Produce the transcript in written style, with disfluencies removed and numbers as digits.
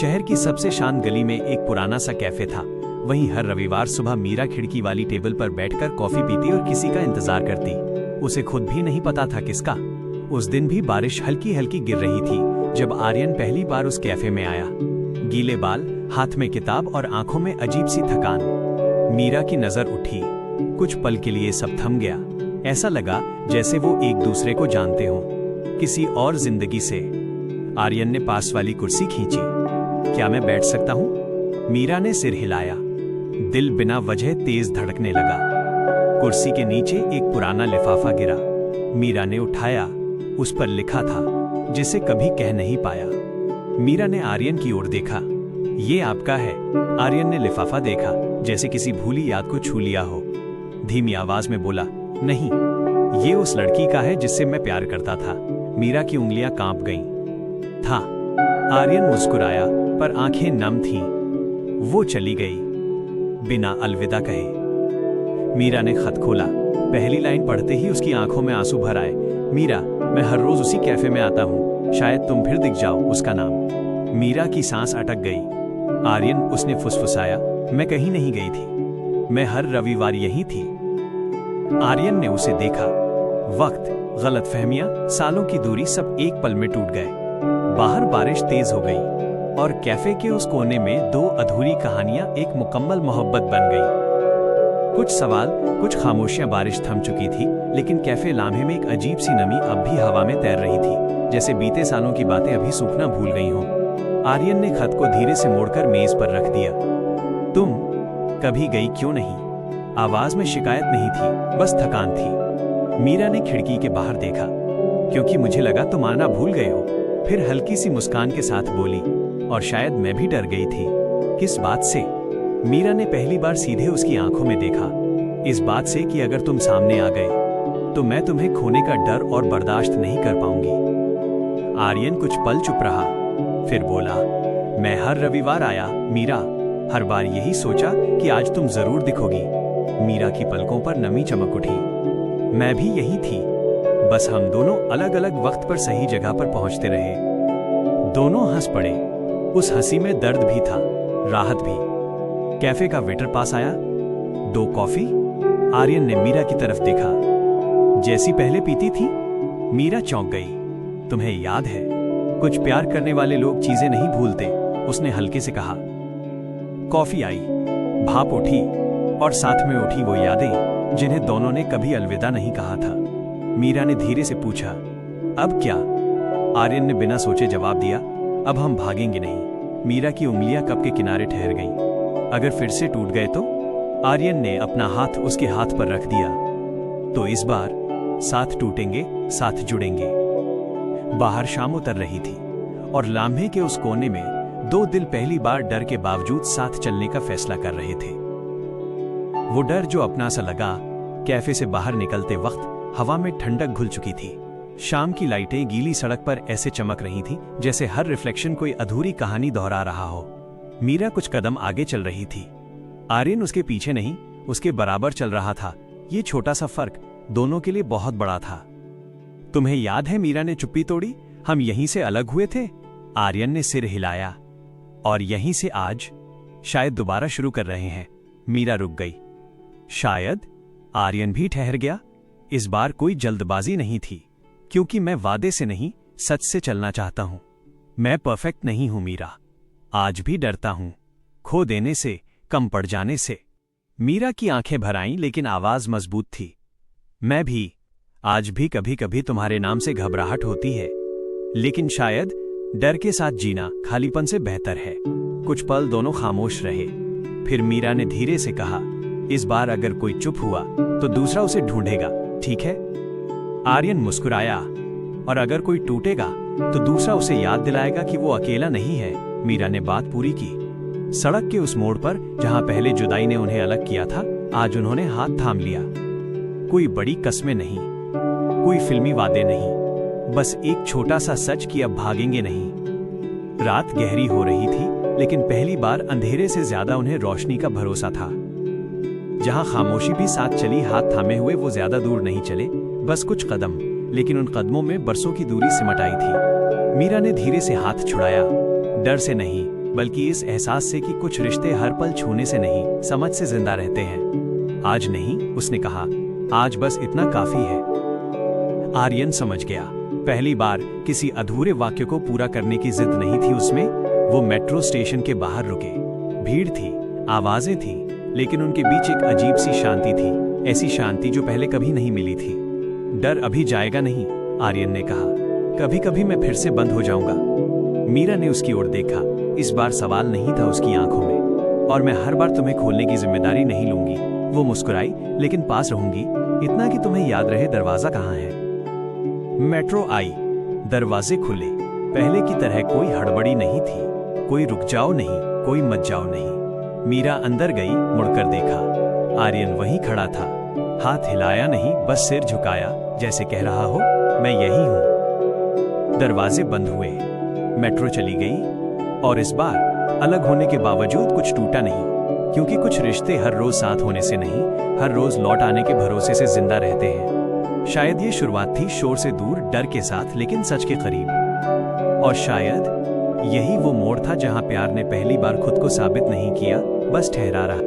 शहर की सबसे शांत गली में एक पुराना सा कैफे था। वहीं हर रविवार सुबह मीरा खिड़की वाली टेबल पर बैठकर कॉफी पीती और किसी का इंतजार करती। उसे खुद भी नहीं पता था किसका। उस दिन भी बारिश हल्की हल्की गिर रही थी जब आर्यन पहली बार उस कैफे में आया। गीले बाल, हाथ में किताब और आंखों में अजीब सी थकान। मीरा की नजर उठी। कुछ पल के लिए सब थम गया। ऐसा लगा जैसे वो एक दूसरे को जानते हों, किसी और जिंदगी से। आर्यन ने पास वाली कुर्सी खींची। क्या मैं बैठ सकता हूँ? मीरा ने सिर हिलाया। दिल बिना वजह तेज धड़कने लगा। कुर्सी के नीचे एक पुराना लिफाफा गिरा। मीरा ने उठाया। उस पर लिखा था, जिसे कभी कह नहीं पाया। मीरा ने आर्यन की ओर देखा। ये आपका है? आर्यन ने लिफाफा देखा, जैसे किसी भूली याद को छू लिया हो। धीमी आवाज में बोला, नहीं, ये उस लड़की का है जिससे मैं प्यार करता था। मीरा की उंगलियां कांप गईं। था। आर्यन मुस्कुराया, पर आंखें नम थीं। वो चली गई बिना अलविदा कहे। मीरा ने खत खोला। पहली लाइन पढ़ते ही उसकी आंखों में आंसू भर आए। मीरा, मैं हर रोज उसी कैफे में आता हूँ, शायद तुम फिर दिख जाओ। उसका नाम। मीरा की सांस अटक गई। आर्यन, उसने फुसफुसाया, मैं कहीं नहीं गई थी, मैं हर रविवार यहीं थी। आर्यन ने उसे देखा। वक्त, गलतफहमियां, सालों की दूरी सब एक पल में टूट गए। बाहर बारिश तेज हो गई और कैफे के उस कोने में दो अधूरी कहानियां एक मुकम्मल मोहब्बत बन गई। कुछ सवाल, कुछ खामोशियां। बारिश थम चुकी थी, लेकिन कैफे लाम्हे में एक अजीब सी नमी अब भी हवा में तैर रही थी, जैसे बीते सालों की बातें अभी सूखना भूल गई हों। आर्यन ने खत को धीरे से मोड़कर मेज पर रख दिया। तुम कभी गई क्यों नहीं? आवाज में शिकायत नहीं थी, बस थकान थी। मीरा ने खिड़की के बाहर देखा। क्योंकि मुझे लगा तुम आना भूल गए हो। फिर हल्की सी मुस्कान के साथ बोली, और शायद मैं भी डर गई थी। किस बात से? मीरा ने पहली बार सीधे उसकी आंखों में देखा। इस बात से कि अगर तुम सामने आ गए तो मैं तुम्हें खोने का डर और बर्दाश्त नहीं कर पाऊंगी। आर्यन कुछ पल चुप रहा, फिर बोला, मैं हर रविवार आया मीरा, हर बार यही सोचा कि आज तुम जरूर दिखोगी। मीरा की पलकों पर नमी चमक उठी। मैं भी यही थी, बस हम दोनों अलग अलग वक्त पर सही जगह पर पहुंचते रहे। दोनों हंस पड़े। उस हंसी में दर्द भी था, राहत भी। कैफे का वेटर पास आया। 2 कॉफी? आर्यन ने मीरा की तरफ देखा। जैसी पहले पीती थी? मीरा चौंक गई। तुम्हें याद है, कुछ प्यार करने वाले लोग चीजें नहीं भूलते, उसने हल्के से कहा। कॉफी आई, भाप उठी और साथ में उठी वो यादें जिन्हें दोनों ने कभी अलविदा नहीं कहा था। मीरा ने धीरे से पूछा, अब क्या? आर्यन ने बिना सोचे जवाब दिया, अब हम भागेंगे नहीं। मीरा की उंगलियां कप के किनारे ठहर गईं। अगर फिर से टूट गए तो? आर्यन ने अपना हाथ उसके हाथ पर रख दिया। तो इस बार साथ टूटेंगे, साथ जुड़ेंगे। बाहर शाम उतर रही थी और लाम्हे के उस कोने में 2 दिल पहली बार डर के बावजूद साथ चलने का फैसला कर रहे थे। वो डर जो अपना सा लगा। कैफे से बाहर निकलते वक्त हवा में ठंडक घुल चुकी थी। शाम की लाइटें गीली सड़क पर ऐसे चमक रही थीं जैसे हर रिफ्लेक्शन कोई अधूरी कहानी दोहरा रहा हो। मीरा कुछ कदम आगे चल रही थी। आर्यन उसके पीछे नहीं, उसके बराबर चल रहा था। ये छोटा सा फर्क दोनों के लिए बहुत बड़ा था। तुम्हें याद है? मीरा ने चुप्पी तोड़ी, हम यहीं से अलग हुए थे। आर्यन ने सिर हिलाया। और यहीं से आज शायद दोबारा शुरू कर रहे हैं। मीरा रुक गई। शायद? आर्यन भी ठहर गया। इस बार कोई जल्दबाजी नहीं थी, क्योंकि मैं वादे से नहीं, सच से चलना चाहता हूं। मैं परफेक्ट नहीं हूं मीरा, आज भी डरता हूं, खो देने से, कम पड़ जाने से। मीरा की आंखें भर आईं, लेकिन आवाज मजबूत थी। मैं भी, आज भी कभी कभी तुम्हारे नाम से घबराहट होती है, लेकिन शायद डर के साथ जीना खालीपन से बेहतर है। कुछ पल दोनों खामोश रहे। फिर मीरा ने धीरे से कहा, इस बार अगर कोई चुप हुआ तो दूसरा उसे ढूंढेगा, ठीक है? आर्यन मुस्कुराया। और अगर कोई टूटेगा तो दूसरा उसे याद दिलाएगा कि वो अकेला नहीं है। मीरा ने बात पूरी की। सड़क के उस मोड़ पर जहां पहले जुदाई ने उन्हें अलग किया था, आज उन्होंने हाथ थाम लिया। कोई बड़ी कस्में नहीं, कोई फिल्मी वादे नहीं, बस एक छोटा सा सच कि अब भागेंगे नहीं। रात गहरी हो रही थी, लेकिन पहली बार अंधेरे से ज्यादा उन्हें रोशनी का भरोसा था। जहां खामोशी भी साथ चली, हाथ थामे हुए वो ज्यादा दूर नहीं चले, बस कुछ कदम, लेकिन उन कदमों में बरसों की दूरी सिमट आई थी। मीरा ने धीरे से हाथ छुड़ाया, डर से नहीं, बल्कि इस एहसास से कि कुछ रिश्ते हर पल छूने से नहीं, समझ से जिंदा रहते हैं। आज नहीं, उसने कहा, आज बस इतना काफी है। आर्यन समझ गया। पहली बार किसी अधूरे वाक्य को पूरा करने की जिद नहीं थी उसमें। वो मेट्रो स्टेशन के बाहर रुके। भीड़ थी, आवाजें थी, लेकिन उनके बीच एक अजीब सी शांति थी, ऐसी शांति जो पहले कभी नहीं मिली थी। डर अभी जाएगा नहीं, आर्यन ने कहा। कभी कभी मैं फिर से बंद हो जाऊंगा। मीरा ने उसकी ओर देखा। इस बार सवाल नहीं था उसकी आंखों में। और मैं हर बार तुम्हें खोलने की जिम्मेदारी नहीं लूंगी। वो मुस्कुराई, लेकिन पास रहूंगी, इतना कि तुम्हें याद रहे दरवाजा कहाँ है। मेट्रो आई, दरवाजे खुले। पहले की तरह कोई हड़बड़ी नहीं थी, कोई रुक जाओ नहीं, कोई मत जाओ नहीं। मीरा अंदर गई, मुड़कर देखा। आर्यन वहीं खड़ा था, हाथ हिलाया नहीं, बस सिर झुकाया, जैसे कह रहा हो, मैं यही हूं। दरवाजे बंद हुए, मेट्रो चली गई। और इस बार अलग होने के बावजूद कुछ टूटा नहीं, क्योंकि कुछ रिश्ते हर रोज साथ होने से नहीं, हर रोज लौट आने के भरोसे से जिंदा रहते हैं। शायद ये शुरुआत थी शोर से दूर, डर के साथ, लेकिन सच के करीब। और शायद यही वो मोड़ था जहां प्यार ने पहली बार खुद को साबित नहीं किया, बस ठहरा रहा।